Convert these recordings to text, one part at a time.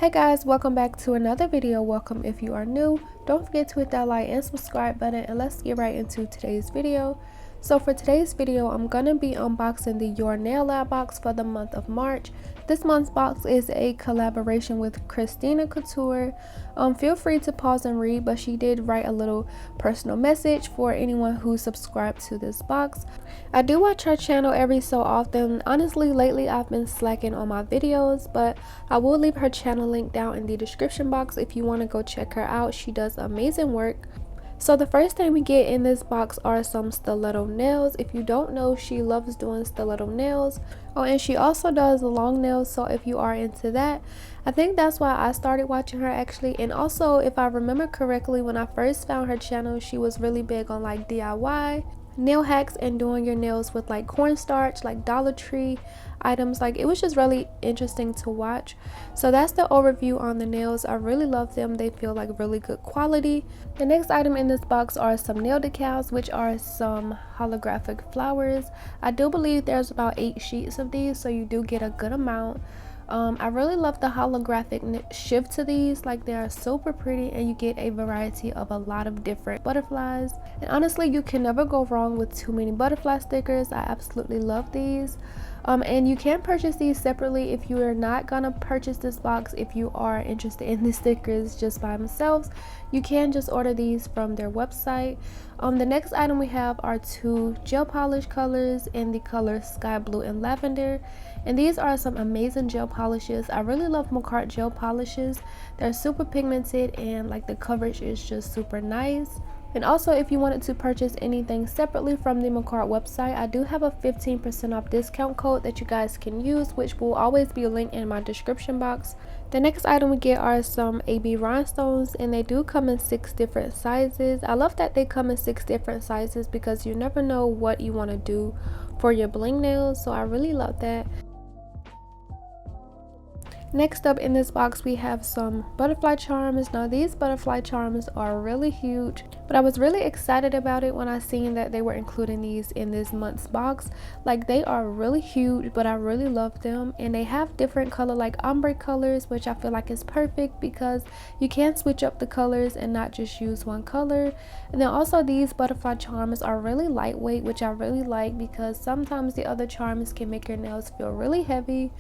Hey guys, welcome back to another video. Welcome if you are new. Don't forget to hit that like and subscribe button, and let's get right into today's video. So for today's video, I'm gonna be unboxing the Your Nail Lab box for the month of March. This month's box is a collaboration with KRISTINA Couture. Feel free to pause and read, but she did write a little personal message for anyone who subscribed to this box. I do watch her channel every so often. Honestly, lately I've been slacking on my videos, but I will leave her channel link down in the description box if you want to go check her out. She does amazing work. So the first thing we get in this box are some stiletto nails. If you don't know, she loves doing stiletto nails. Oh, and she also does long nails, so if you are into that, I think that's why I started watching her actually. And also, if I remember correctly, when I first found her channel, she was really big on like DIY nail hacks and doing your nails with like cornstarch, like Dollar Tree items. Like, it was just really interesting to watch. So that's the overview on the nails. I really love them. They feel like really good quality. The next item in this box are some nail decals, which are some holographic flowers. I do believe there's about 8 sheets of these, so you do get a good amount. I really love the holographic shift to these. Like, they are super pretty, and you get a variety of a lot of different butterflies, and honestly you can never go wrong with too many butterfly stickers. I absolutely love these. And you can purchase these separately if you are not gonna purchase this box. If you are interested in the stickers just by themselves, you can just order these from their website. The next item we have are 2 gel polish colors in the color sky blue and lavender, and these are some amazing gel polishes. I really love makartt gel polishes. They're super pigmented, and like the coverage is just super nice. And also, if you wanted to purchase anything separately from the makartt website, I do have a 15% off discount code that you guys can use, which will always be linked in my description box. The next item we get are some AB rhinestones, and they do come in 6 different sizes. I love that they come in 6 different sizes because you never know what you want to do for your bling nails, so I really love that. Next up in this box we have some butterfly charms. Now these butterfly charms are really huge, but I was really excited about it when I seen that they were including these in this month's box. Like, they are really huge, but I really love them, and they have different color like ombre colors, which I feel like is perfect because you can switch up the colors and not just use one color. And then also, these butterfly charms are really lightweight, which I really like because sometimes the other charms can make your nails feel really heavy.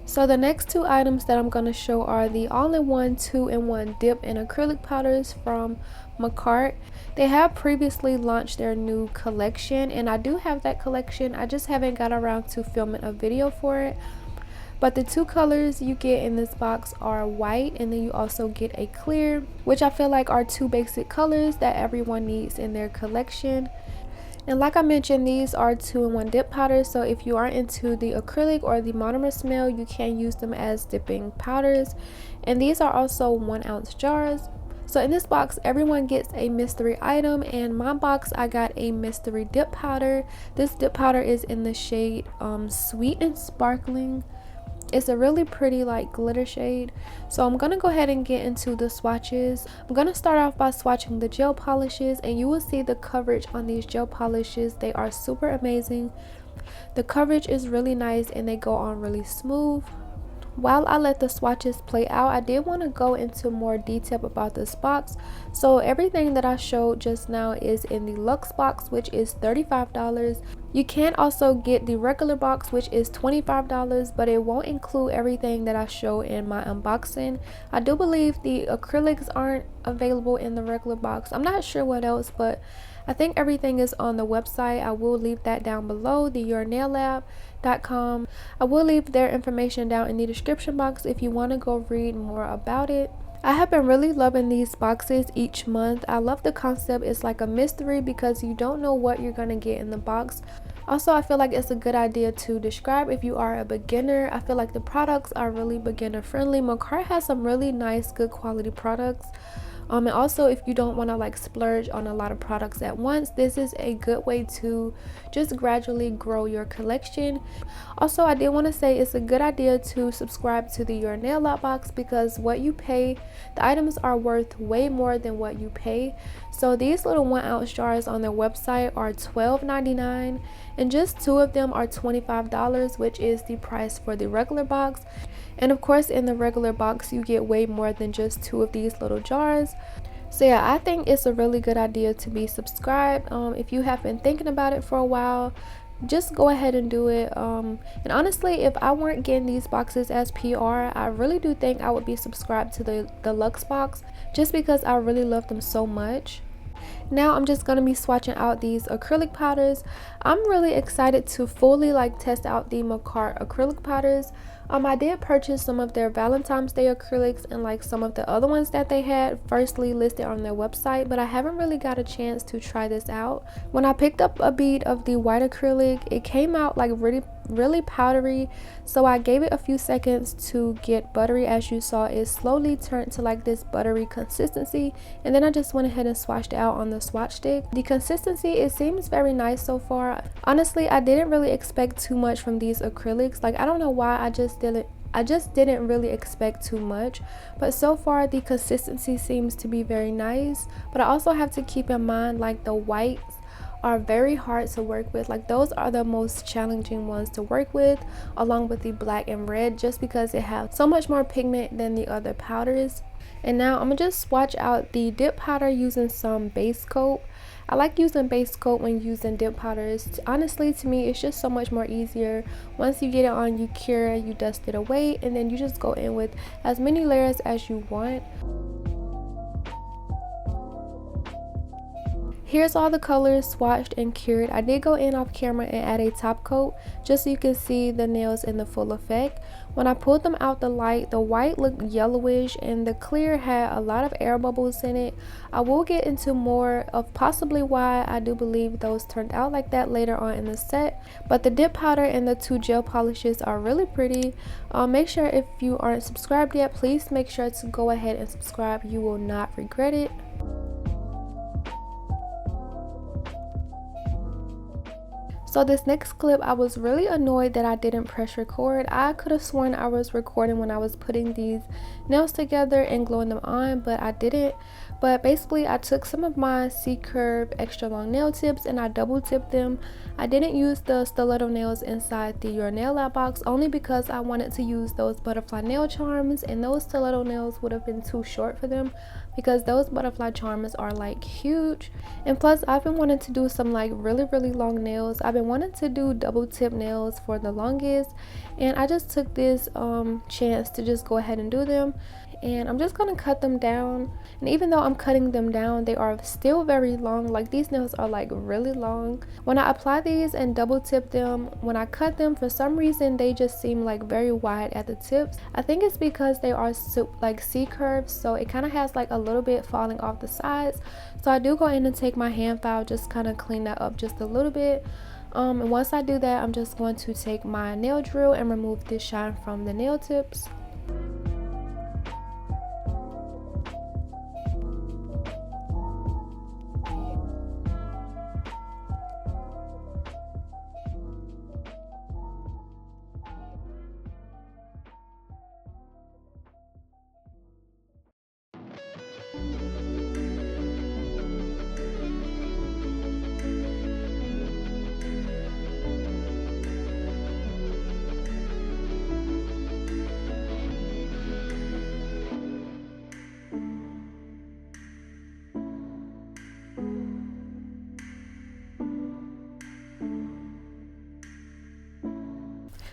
So the next 2 items that I'm going to show are the all-in-one 2-in-1 dip and acrylic powders from makartt. They have previously launched their new collection, and I do have that collection. I just haven't got around to filming a video for it. But the 2 colors you get in this box are white, and then you also get a clear, which I feel like are 2 basic colors that everyone needs in their collection. And like I mentioned, these are 2-in-1 dip powders, so if you are into the acrylic or the monomer smell, you can use them as dipping powders. And these are also 1-ounce jars. So in this box, everyone gets a mystery item. In my box, I got a mystery dip powder. This dip powder is in the shade Sweet and Sparkling. It's a really pretty like glitter shade. So I'm gonna go ahead and get into the swatches. I'm gonna start off by swatching the gel polishes, and you will see the coverage on these gel polishes. They are super amazing. The coverage is really nice, and they go on really smooth. While I let the swatches play out, I did want to go into more detail about this box. So everything that I showed just now is in the LUXE box, which is $35. You can also get the regular box, which is $25, but it won't include everything that I show in my unboxing. I do believe the acrylics aren't available in the regular box. I'm not sure what else, but I think everything is on the website. I will leave that down below, the yournaillabb.com. I will leave their information down in the description box if you want to go read more about it. I have been really loving these boxes each month. I love the concept. It's like a mystery because you don't know what you're going to get in the box. Also, I feel like it's a good idea to describe if you are a beginner. I feel like the products are really beginner friendly. Makartt has some really nice, good quality products. And also, if you don't want to like splurge on a lot of products at once, this is a good way to just gradually grow your collection. Also, I did want to say it's a good idea to subscribe to the Your Nail Art box, because what you pay, the items are worth way more than what you pay. So these little 1-ounce jars on their website are $12.99, and just 2 of them are $25, which is the price for the regular box. And of course, in the regular box you get way more than just 2 of these little jars. So yeah, I think it's a really good idea to be subscribed. If you have been thinking about it for a while, just go ahead and do it. And honestly, if I weren't getting these boxes as PR, I really do think I would be subscribed to the LUXE box, just because I really love them so much. Now I'm just going to be swatching out these acrylic powders. I'm really excited to fully like test out the makartt acrylic powders. I did purchase some of their Valentine's Day acrylics and like some of the other ones that they had firstly listed on their website, but I haven't really got a chance to try this out. When I picked up a bead of the white acrylic, it came out like really powdery, so I gave it a few seconds to get buttery. As you saw, it slowly turned to like this buttery consistency, and then I just went ahead and swatched it out on the swatch stick. The consistency, it seems very nice so far. Honestly, I didn't really expect too much from these acrylics. Like, I don't know why, I just didn't really expect too much, but so far the consistency seems to be very nice. But I also have to keep in mind, like, the whites are very hard to work with. Like, those are the most challenging ones to work with, along with the black and red, just because it has so much more pigment than the other powders. And now I'm gonna just swatch out the dip powder using some base coat. I like using base coat when using dip powders. Honestly, to me, it's just so much more easier. Once you get it on, you cure, you dust it away, and then you just go in with as many layers as you want. Here's all the colors swatched and cured. I did go in off camera and add a top coat just so you can see the nails in the full effect. When I pulled them out the light, the white looked yellowish and the clear had a lot of air bubbles in it. I will get into more of possibly why I do believe those turned out like that later on in the set. But the dip powder and the 2 gel polishes are really pretty. Make sure, if you aren't subscribed yet, please make sure to go ahead and subscribe. You will not regret it. So this next clip, I was really annoyed that I didn't press record. I could have sworn I was recording when I was putting these nails together and gluing them on, but I didn't. But basically, I took some of my C-curve extra long nail tips and I double tipped them. I didn't use the stiletto nails inside the Your Nail Art box, only because I wanted to use those butterfly nail charms, and those stiletto nails would have been too short for them, because those butterfly charms are like huge. And plus, I've been wanting to do some like really long nails. I've been wanting to do double tip nails for the longest, and I just took this chance to just go ahead and do them. And I'm just gonna cut them down, and even though I'm cutting them down, they are still very long. Like, these nails are like really long. When I apply these and double tip them, when I cut them, for some reason they just seem like very wide at the tips. I think it's because they are like C-curves, so it kind of has like a little bit falling off the sides. So I do go in and take my hand file, just kind of clean that up just a little bit. And once I do that, I'm just going to take my nail drill and remove this shine from the nail tips.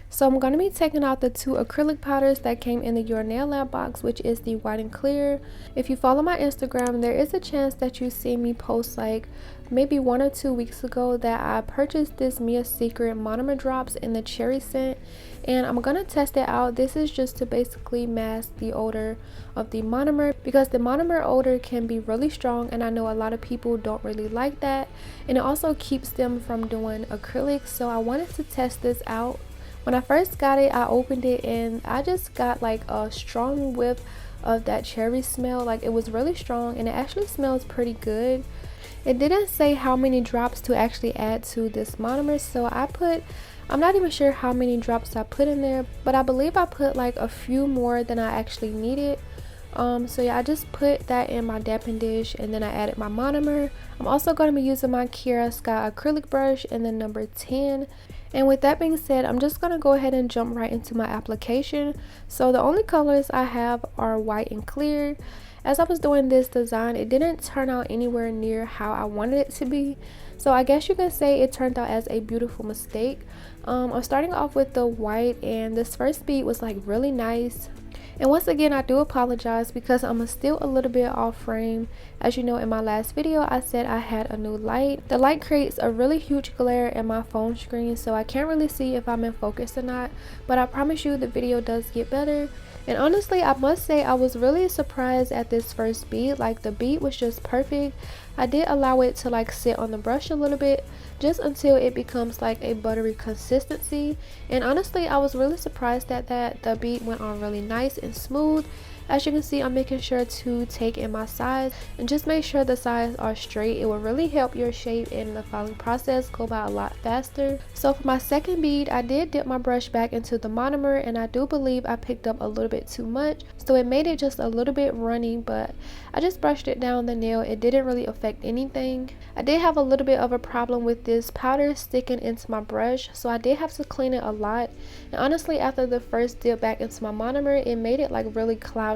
So I'm going to be taking out the 2 acrylic powders that came in the Your Nail Art box, which is the white and clear. If you follow my Instagram, there is a chance that you see me post like maybe 1 or 2 weeks ago that I purchased this Mia Secret monomer drops in the cherry scent, and I'm going to test it out. This is just to basically mask the odor of the monomer, because the monomer odor can be really strong, and I know a lot of people don't really like that, and it also keeps them from doing acrylics. So I wanted to test this out When I first got it, I opened it and I just got like a strong whiff of that cherry smell. Like, it was really strong and it actually smells pretty good. It didn't say how many drops to actually add to this monomer, so I'm not even sure how many drops I put in there, but I believe I put like a few more than I actually needed. So yeah, I just put that in my damping dish and then I added my monomer. I'm also going to be using my Kiara Sky acrylic brush in the number 10. And with that being said, I'm just going to go ahead and jump right into my application. So the only colors I have are white and clear. As I was doing this design, it didn't turn out anywhere near how I wanted it to be. So I guess you can say it turned out as a beautiful mistake. I'm starting off with the white, and this first bead was like really nice. And once again, I do apologize because I'm still a little bit off frame. As you know, in my last video, I said I had a new light. The light creates a really huge glare in my phone screen, so I can't really see if I'm in focus or not. But I promise you the video does get better. And honestly, I must say I was really surprised at this first bead. Like, the bead was just perfect. I did allow it to like sit on the brush a little bit just until it becomes like a buttery consistency. And honestly, I was really surprised at that. The bead went on really nice and smooth. As you can see, I'm making sure to take in my sides and just make sure the sides are straight. It will really help your shape and the filing process go by a lot faster. So for my second bead, I did dip my brush back into the monomer, and I do believe I picked up a little bit too much, so it made it just a little bit runny, but I just brushed it down the nail. It didn't really affect anything. I did have a little bit of a problem with this powder sticking into my brush, so I did have to clean it a lot. And honestly, after the first dip back into my monomer, it made it like really cloudy.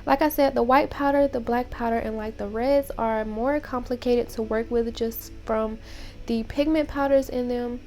Like I said, the white powder, the black powder, and like the reds are more complicated to work with just from the pigment powders in them.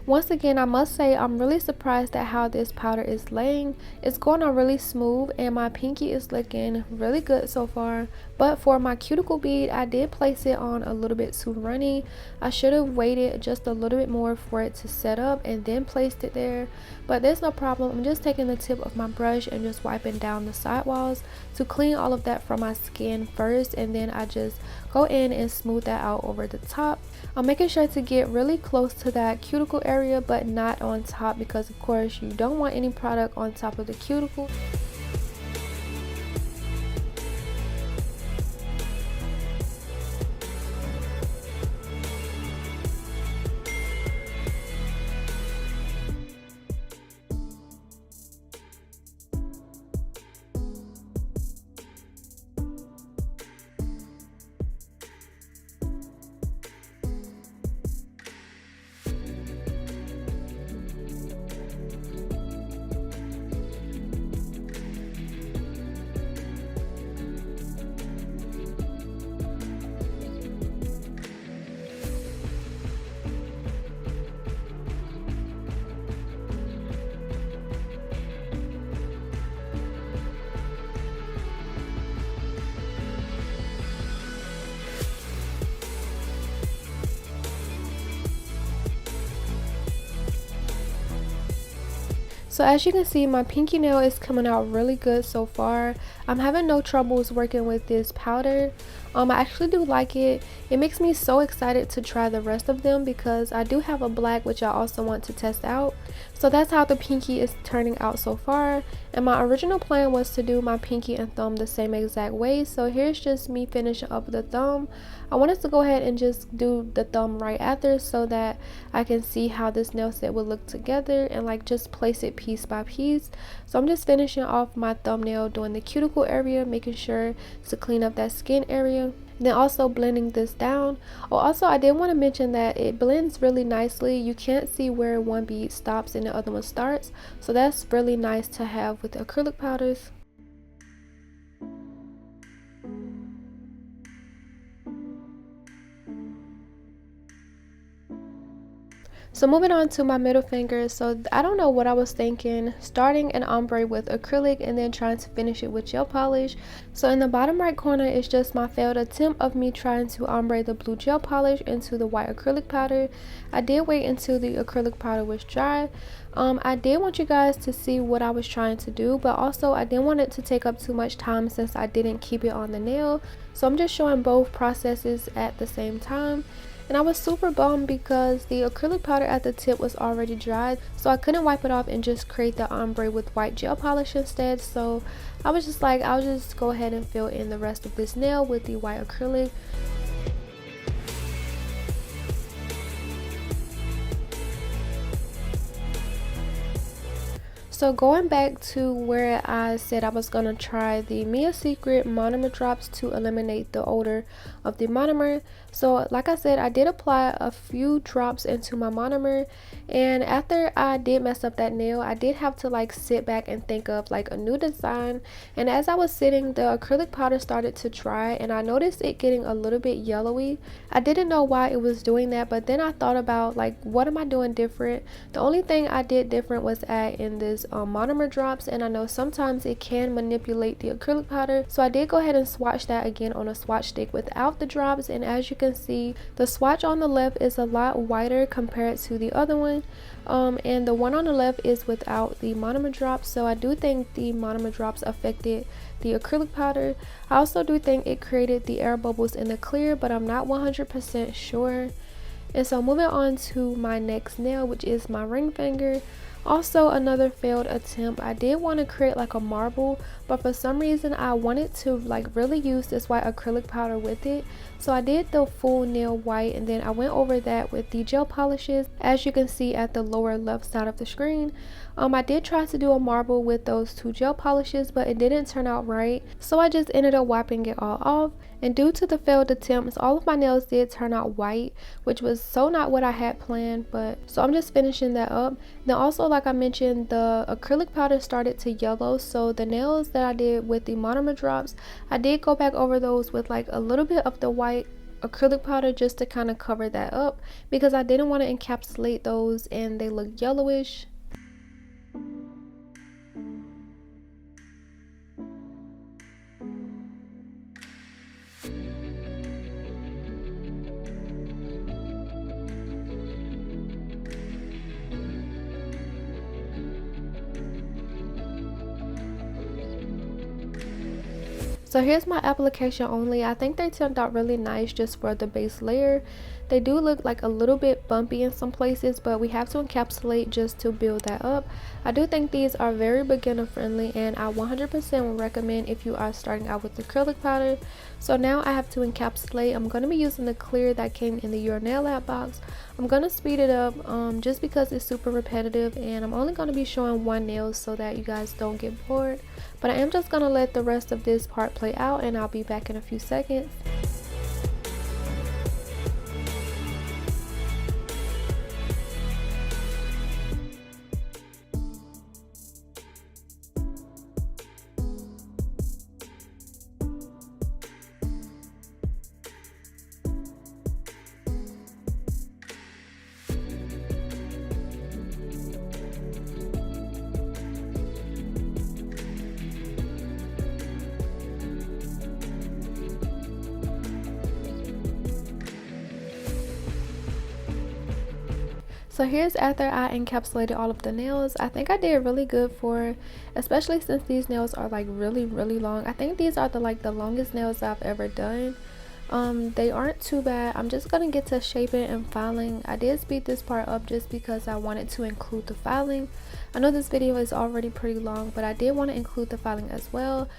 Once again, I must say I'm really surprised at how this powder is laying. It's going on really smooth and my pinky is looking really good so far. But for my cuticle bead, I did place it on a little bit too runny. I should have waited just a little bit more for it to set up and then placed it there. But there's no problem. I'm just taking the tip of my brush and just wiping down the sidewalls to clean all of that from my skin first, and then I just go in and smooth that out over the top. I'm making sure to get really close to that cuticle area, but not on top, because of course you don't want any product on top of the cuticle. So as you can see, my pinky nail is coming out really good so far. I'm having no troubles working with this powder. I actually do like it. It makes me so excited to try the rest of them because I do have a black which I also want to test out. So that's how the pinky is turning out so far. And my original plan was to do my pinky and thumb the same exact way. So here's just me finishing up the thumb. I wanted to go ahead and just do the thumb right after so that I can see how this nail set would look together and like just place it piece by piece. So I'm just finishing off my thumbnail doing the cuticle area, making sure to clean up that skin area. And then also blending this down. Oh, also I did want to mention that it blends really nicely. You can't see where one bead stops and the other one starts. So that's really nice to have with the acrylic powders. So moving on to my middle finger, so I don't know what I was thinking, starting an ombre with acrylic and then trying to finish it with gel polish. So in the bottom right corner is just my failed attempt of me trying to ombre the blue gel polish into the white acrylic powder. I did wait until the acrylic powder was dry. I did want you guys to see what I was trying to do, but also I didn't want it to take up too much time since I didn't keep it on the nail. So I'm just showing both processes at the same time. And I was super bummed because the acrylic powder at the tip was already dried, so I couldn't wipe it off and just create the ombre with white gel polish instead. So I was just like, I'll just go ahead and fill in the rest of this nail with the white acrylic. So going back to where I said I was going to try the Mia Secret monomer drops to eliminate the odor of the monomer. So like I said, I did apply a few drops into my monomer, and after I did mess up that nail, I did have to like sit back and think of like a new design. And as I was sitting, the acrylic powder started to dry and I noticed it getting a little bit yellowy. I didn't know why it was doing that, but then I thought about like, what am I doing different? The only thing I did different was add in this monomer drops, and I know sometimes it can manipulate the acrylic powder, so I did go ahead and swatch that again on a swatch stick without the drops. And as you can see, the swatch on the left is a lot whiter compared to the other one, and the one on the left is without the monomer drops. So I do think the monomer drops affected the acrylic powder. I also do think it created the air bubbles in the clear, but I'm not 100% sure. And so moving on to my next nail, which is my ring finger. Also another failed attempt. I did want to create like a marble, but for some reason I wanted to like really use this white acrylic powder with it. So I did the full nail white, and then I went over that with the gel polishes, as you can see at the lower left side of the screen. I did try to do a marble with those two gel polishes, but it didn't turn out right, so I just ended up wiping it all off. And due to the failed attempts, all of my nails did turn out white, which was so not what I had planned, but so I'm just finishing that up. Then also, like I mentioned, the acrylic powder started to yellow, so the nails that I did with the monomer drops, I did go back over those with like a little bit of the white acrylic powder just to kind of cover that up, because I didn't want to encapsulate those and they look yellowish. So here's my application only. I think they turned out really nice just for the base layer. They do look like a little bit bumpy in some places, but we have to encapsulate just to build that up. I do think these are very beginner friendly, and I 100% would recommend if you are starting out with acrylic powder. So now I have to encapsulate. I'm going to be using the clear that came in the Your Nail Lab box. I'm going to speed it up just because it's super repetitive, and I'm only going to be showing one nail so that you guys don't get bored. But I am just going to let the rest of this part play out, and I'll be back in a few seconds. So here's after I encapsulated all of the nails. I think I did really good for, especially since these nails are like really long. I think these are the longest nails I've ever done. They aren't too bad. I'm just gonna get to shaping and filing. I did speed this part up just because I wanted to include the filing. I know this video is already pretty long, but I did want to include the filing as well.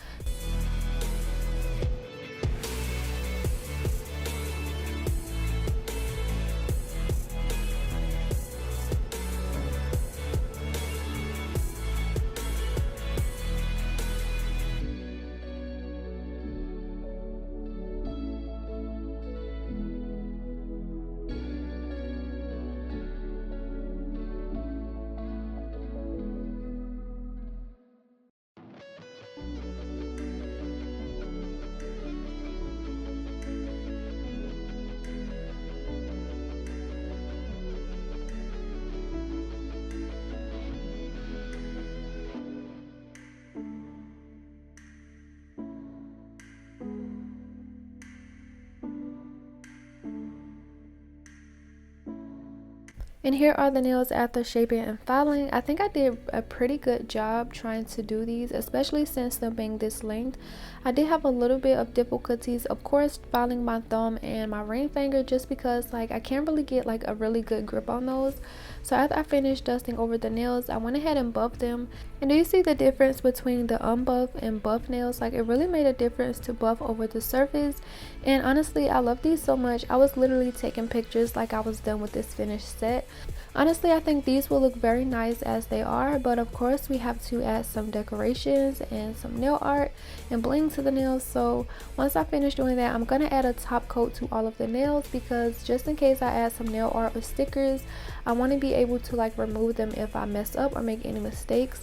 And here are the nails after shaping and filing. I think I did a pretty good job trying to do these, especially since them being this length. I did have a little bit of difficulties, of course, filing my thumb and my ring finger, just because like I can't really get like a really good grip on those. So after I finished dusting over the nails, I went ahead and buffed them. And do you see the difference between the unbuff and buff nails? Like, it really made a difference to buff over the surface. And honestly, I love these so much. I was literally taking pictures like I was done with this finished set. Honestly, I think these will look very nice as they are, but of course we have to add some decorations and some nail art and bling to the nails. So once I finish doing that, I'm gonna add a top coat to all of the nails, because just in case I add some nail art or stickers, I want to be able to like remove them if I mess up or make any mistakes.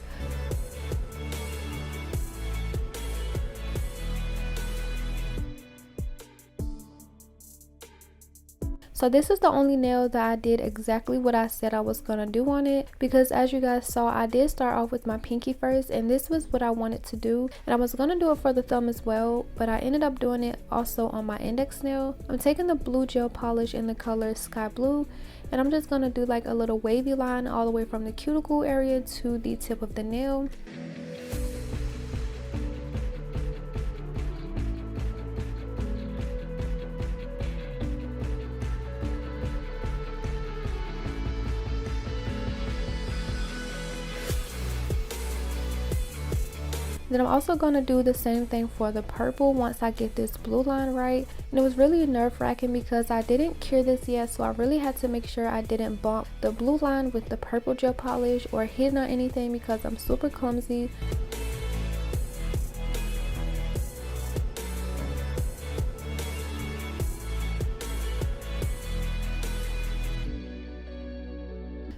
So this is the only nail that I did exactly what I said I was gonna do on it, because as you guys saw, I did start off with my pinky first, and this was what I wanted to do, and I was gonna do it for the thumb as well, but I ended up doing it also on my index nail. I'm taking the blue gel polish in the color Sky Blue, and I'm just gonna do like a little wavy line all the way from the cuticle area to the tip of the nail. Then I'm also going to do the same thing for the purple once I get this blue line right. And it was really nerve-wracking because I didn't cure this yet, so I really had to make sure I didn't bump the blue line with the purple gel polish or hit on anything, because I'm super clumsy.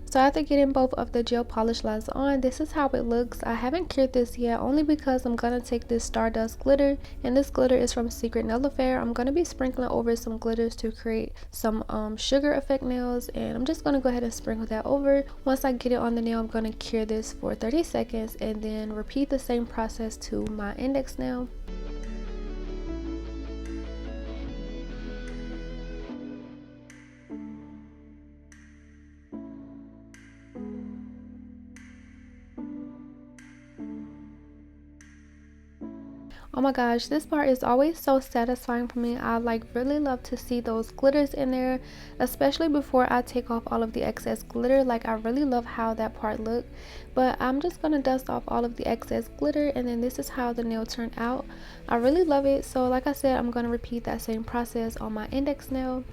So after getting both of the gel polish lines on, this is how it looks. I haven't cured this yet, only because I'm going to take this Stardust glitter, and this glitter is from Secret Nail Affair. I'm going to be sprinkling over some glitters to create some sugar effect nails, and I'm just going to go ahead and sprinkle that over. Once I get it on the nail, I'm going to cure this for 30 seconds and then repeat the same process to my index nail. Oh my gosh, this part is always so satisfying for me. I like really love to see those glitters in there, especially before I take off all of the excess glitter. Like, I really love how that part looked. But I'm just gonna dust off all of the excess glitter, and then this is how the nail turned out. I really love it. So like I said, I'm gonna repeat that same process on my index nail.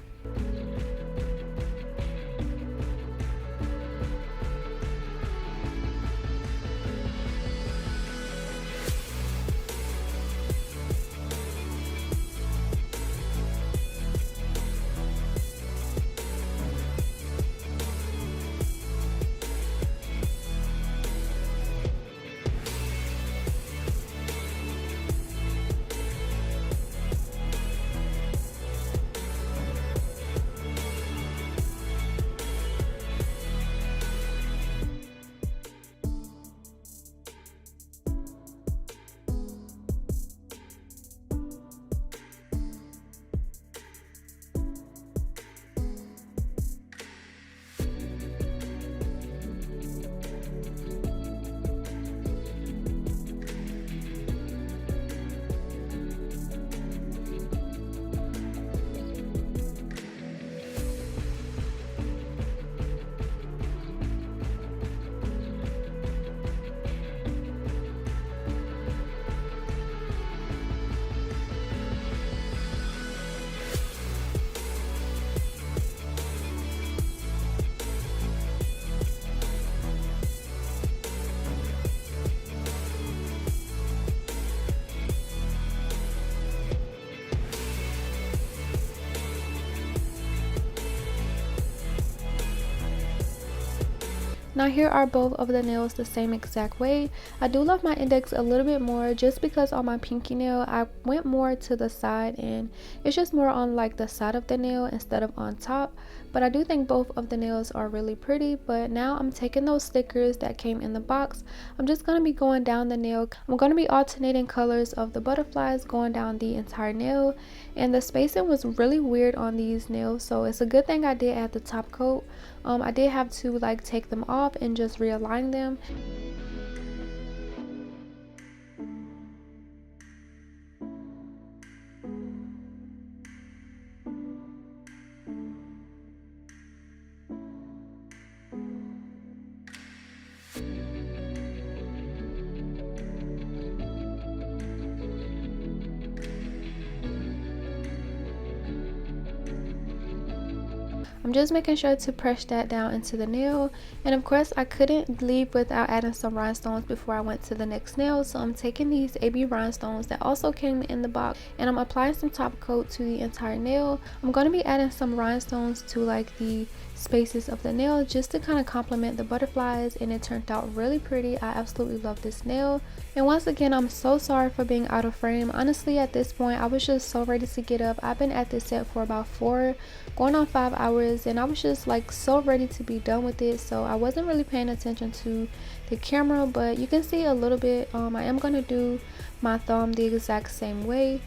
Now here are both of the nails the same exact way. I do love my index a little bit more, just because on my pinky nail I went more to the side and it's just more on like the side of the nail instead of on top. but I do think both of the nails are really pretty. But now I'm taking those stickers that came in the box. I'm just going to be going down the nail. I'm going to be alternating colors of the butterflies going down the entire nail, and the spacing was really weird on these nails, so it's a good thing I did add the top coat. I did have to like take them off and just realign them. I'm just making sure to press that down into the nail, and of course I couldn't leave without adding some rhinestones before I went to the next nail. So I'm taking these AB rhinestones that also came in the box, and I'm applying some top coat to the entire nail. I'm going to be adding some rhinestones to like the spaces of the nail just to kind of complement the butterflies, and it turned out really pretty. I absolutely love this nail. And once again, I'm so sorry for being out of frame. Honestly, at this point I was just so ready to get up. I've been at this set for about 4 going on 5 hours, and I was just like so ready to be done with it, so I wasn't really paying attention to the camera. But you can see a little bit. I am going to do my thumb the exact same way.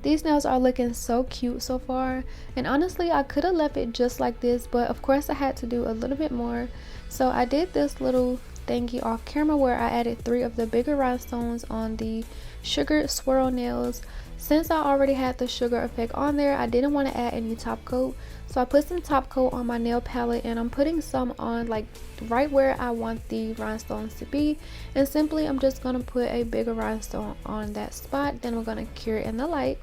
These nails are looking so cute so far, and honestly I could have left it just like this, but of course I had to do a little bit more. So I did this little thingy off camera where I added 3 of the bigger rhinestones on the sugar swirl nails. Since I already had the sugar effect on there, I didn't want to add any top coat, so I put some top coat on my nail palette, and I'm putting some on like right where I want the rhinestones to be, and simply I'm just going to put a bigger rhinestone on that spot. Then we're going to cure it in the light.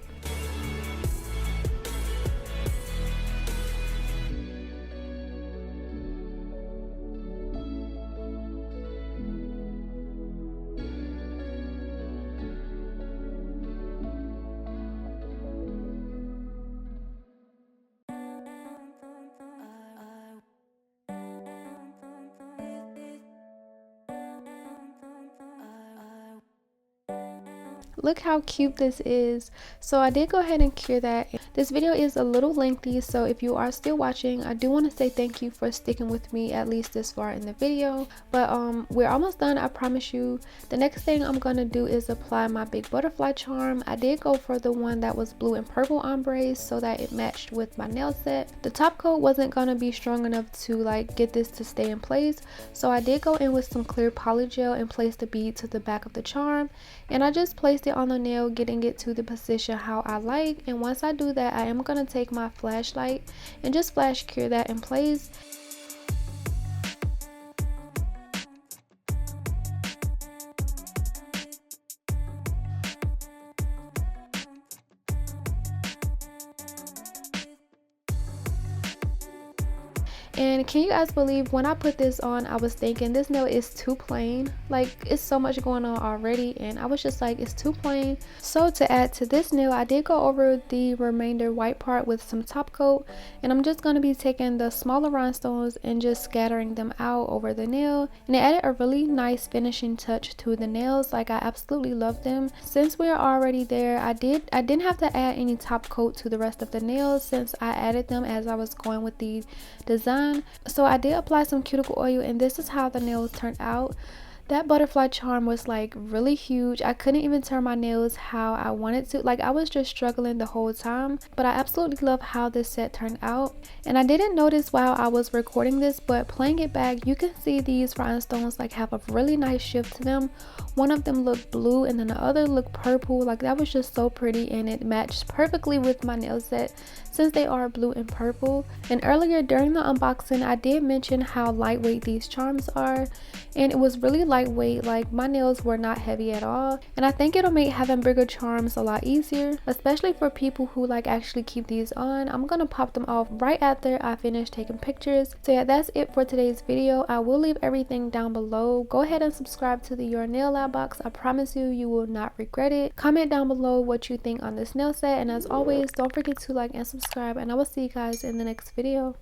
Look how cute this is. So I did go ahead and cure that. This video is a little lengthy, so if you are still watching, I do want to say thank you for sticking with me at least this far in the video. But we're almost done, I promise you. The next thing I'm gonna do is apply my big butterfly charm. I did go for the one that was blue and purple ombre so that it matched with my nail set. The top coat wasn't gonna be strong enough to like get this to stay in place, so I did go in with some clear poly gel and place the bead to the back of the charm, and I just placed it on the nail, getting it to the position how I like. And once I do that, I am going to take my flashlight and just flash cure that in place. And can you guys believe when I put this on, I was thinking this nail is too plain. Like, it's so much going on already, and I was just like, it's too plain. So to add to this nail, I did go over the remainder white part with some top coat, and I'm just going to be taking the smaller rhinestones and just scattering them out over the nail, and it added a really nice finishing touch to the nails. Like, I absolutely love them. Since we're already there, I didn't have to add any top coat to the rest of the nails since I added them as I was going with the design. So I did apply some cuticle oil, and this is how the nails turned out. That butterfly charm was like really huge. I couldn't even turn my nails how I wanted to. Like, I was just struggling the whole time, but I absolutely love how this set turned out. And I didn't notice while I was recording this, but playing it back, you can see these rhinestones like have a really nice shift to them. One of them looked blue and then the other looked purple. Like, that was just so pretty, and it matched perfectly with my nail set since they are blue and purple. And earlier during the unboxing, I did mention how lightweight these charms are, and it was really lightweight. Like my nails were not heavy at all, and I think it'll make having bigger charms a lot easier, especially for people who like actually keep these on. I'm gonna pop them off right after I finish taking pictures. So yeah, that's it for today's video. I will leave everything down below. Go ahead and subscribe to the Your Nail Lab box. I promise you will not regret it. Comment down below what you think on this nail set, and as always, don't forget to like and subscribe, and I will see you guys in the next video.